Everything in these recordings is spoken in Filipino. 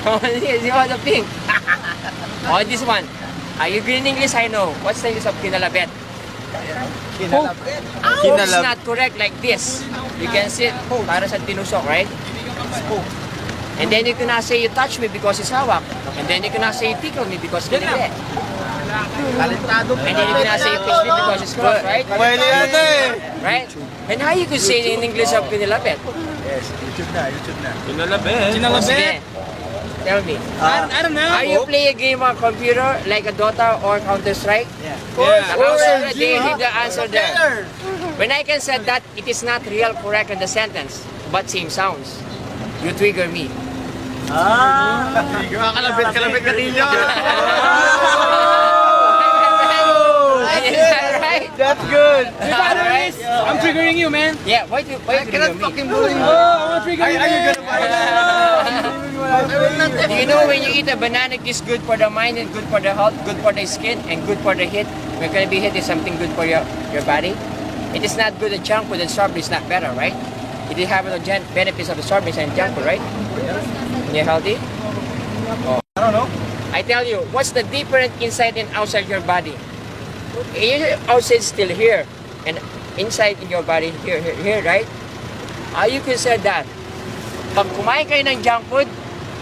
You want the pink? Oh, this one. You green English, I know. What's the English of kinalabet? Kinalabet. Hope is not correct like this. You can see it para sa tinusok, right? And then you cannot say you touch me because it's hawak. And then you cannot say you tickle me because it's kinalabet. Talentado. And then you cannot say you pinch me because it's cross, right? Pwede yan eh. Right? And how you could say in English of kinalabet? Yes, YouTube na. Oh, sige. Tell me. I don't know. Are you play a game on computer like a Dota or Counter-Strike? Yeah. They leave the answer there. When I can say that it is not real correct in the sentence, but same sounds, you trigger me. Kalabit ka rin yun. Is that right? That's good. Alright. I'm triggering you, man. Yeah, why you trigger me? bully Oh, I'm gonna trigger you. Are you gonna buy Do you know when you eat a banana, it is good for the mind, and good for the health, good for the skin, and good for the heat? When gonna be hit is something good for your body. It is not good at junk food and strawberry is not better, right? It is have the benefits of the strawberries and junk food, right? When you're healthy. I don't know. I tell you, what's the difference inside and outside your body? Your outside still here, and inside in your body here, right? You can say that. Pag kumain kayo ng junk food,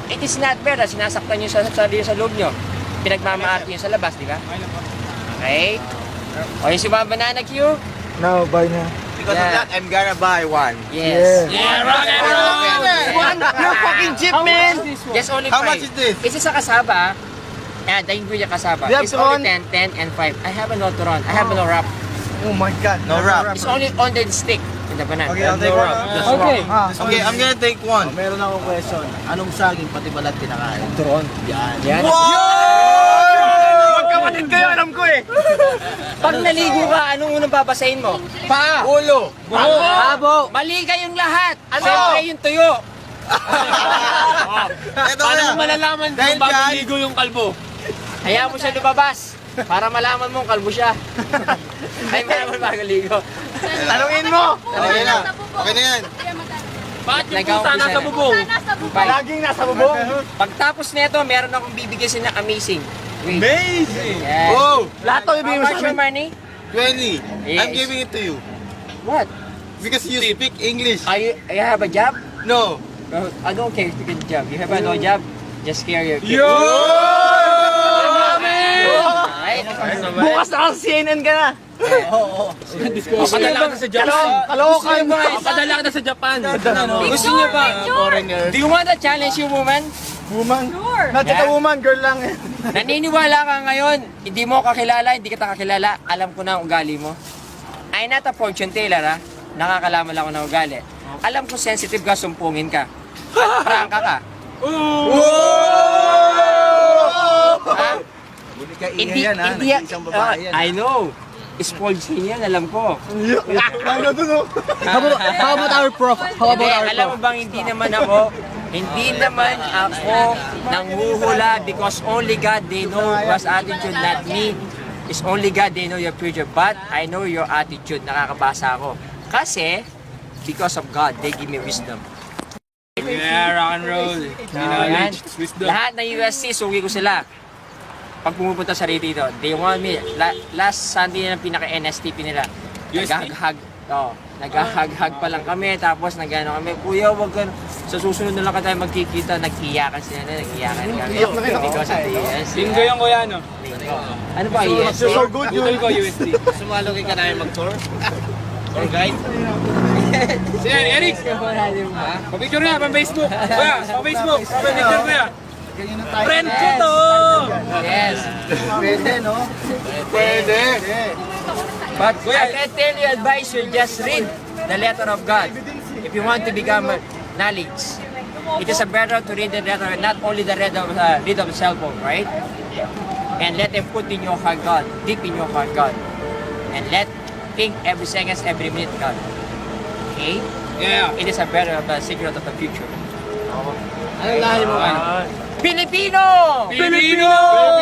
it is not better. Sinasaktan nyo sa loob nyo. Pinagmamaati nyo sa labas, di ba? Okay? O yung si Mama Banana Q? No, buy na. Because of that, I'm gonna buy one. Yes. Yeah, rock and roll. One? You're fucking cheap, man! Just only 5. How much is this? Isa sa kasaba, the ingredient kasaba. Do you have It's to only run? 10 and 5. I have no to run. I have no wrap. Oh my God. No wrap. It's only on the stick in the banana. Okay, I'll take No one. wrap. Just Okay. wrap. Okay, I'm gonna take one. Meron akong question. Anong saging pati balat kinakain? Turon. Yan. Yan. Magkapatid kayo, alam ko eh. Pag naligo ka, anong unang babasahin mo? Pa! Ulo! Habo! Mali kayong lahat! Siyempre yung tuyo! Ito Paano na. mo malalaman Dahil kung bago dyan- ligo yung kalbo? Hayaan mo siya lumabas para malaman mong kalbo siya. Ay, malaman bago ligo. Tanungin mo. Okay na. Okay na yan. Bakit yung Nagawa pusa ko nasa siya. bubong? Bye. Laging nasa bubong. Pagtapos nito, meron akong bibigyan sila amazing. Wait. Amazing. Yes. Oh! Lahat to How ibigay mo sa much your akin. money? 20. Yes. I'm giving it to you. What? Because you speak English. You have a job? No. I don't care if you get a job. You have a no job? Just scare your kid. Alright? Bukas na ang CNN ka na. Papadala ka sa Japan. Kalokan. Papadala ka sa Japan. Gusto niyo ba? Do you want to challenge you, woman? Woman. Not just a woman, girl lang. Naniniwala ka ngayon, hindi mo kakilala, hindi kita kakilala, alam ko na ang ugali mo. I'm not a fortune teller, ha? Nakakalaman lang ako ng ugali. Alam ko sensitive ka, sumpungin ka. At prangka ka. Ha? Hindi, hindi, Isang babae yan. I know. Spoiled yan, alam ko. How about our prof? How Hindi, about our alam prof? mo bang hindi naman ako nanghuhula because only God they know your attitude, not me. It's only God they know your future, but I know your attitude. Nakakabasa ako. Kasi, because of God, they give me wisdom. Yeah, rock and roll. Ayan. Wisdom. Lahat ng USC, sugi ko sila. Pag pumupunta sa dito, they want me. Last Sunday na pinaka-NSTP nila. Nag-hug. Nag-hug pa lang kami, tapos nag-ano kami, kuya, wag ka, sa susunod na lang ka tayo magkikita, nag-iyakan sila na, nag-iyakan kami. Because of the USC. Linggo yung kuya, no? Ano ba USC? So good Utol yun. ko, USD. Sumalokin ka namin mag-tour? Or guide? Sige, Eric! Pa-picture na, pa-Facebook. Kuya, pa-Facebook. Pa-picture kuya. Friend ko to! Yes. Pwede, no? Pwede. But I can tell you advice you, just read the letter of God. If you want to become knowledge, it is a better to read the letter, not only the read of the cell phone, right? And let them put in your heart God, deep in your heart God. And let think every second, every minute God. Okay? Yeah. It is a better secret of the future. Anong lahi mo ka? Filipino! Pilipino!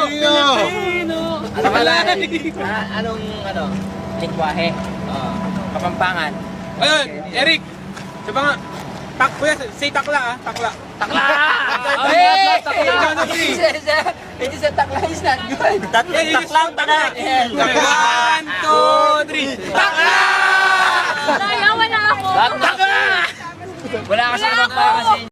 Pilipino! Ano ba lang? Anong ano? Lingwahe. Kapampangan. Ayun, Eric! Sabi nga, kuya, say takla ah, takla. Takla! Hey! It is a takla is not good. Taklang taga. 1, 2, 3. Nayawan na ako. Wala kasi naman pa kasi